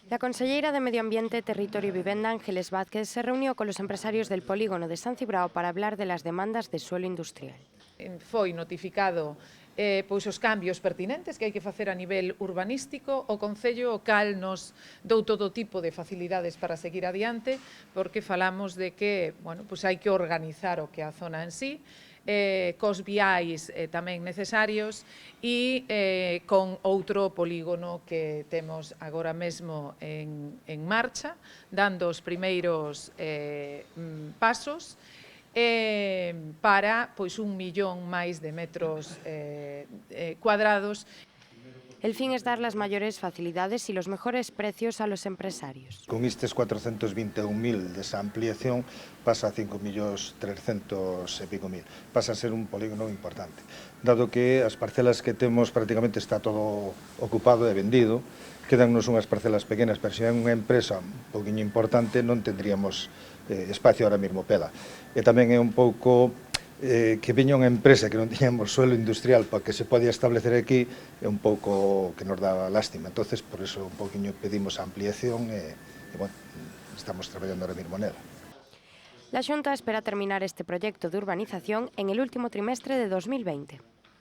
La conselleira de Medio Ambiente, Territorio y Vivenda, Ángeles Vázquez, se reunió con los empresarios del polígono de San Cibrao para hablar de las demandas de suelo industrial. Foi notificado pois os cambios pertinentes que hai que facer a nivel urbanístico. O Concello o cal nos dou todo tipo de facilidades para seguir adiante, porque falamos de que pois hai que organizar o que é a zona en sí, cos viais tamén necesarios e con outro polígono que temos agora mesmo en marcha, dando os primeiros pasos para pois 1 millón máis de metros cuadrados. El fin es dar las mayores facilidades y los mejores precios a los empresarios. Con estes 421.000 desa ampliación pasa a 5.300.000 e pico mil. Pasa a ser un polígono importante. Dado que as parcelas que temos prácticamente está todo ocupado e vendido, quedannos unhas parcelas pequenas, pero se é unha empresa un poquinho importante non tendríamos espacio ahora mesmo pela. E tamén é un pouco que viña unha empresa que non tiñamos suelo industrial para que se podía establecer aquí, é un pouco que nos dá lástima. Entonces, por eso un poquinho pedimos a ampliación e estamos traballando ahora mesmo nela. La Xunta espera terminar este proyecto de urbanización en el último trimestre de 2020.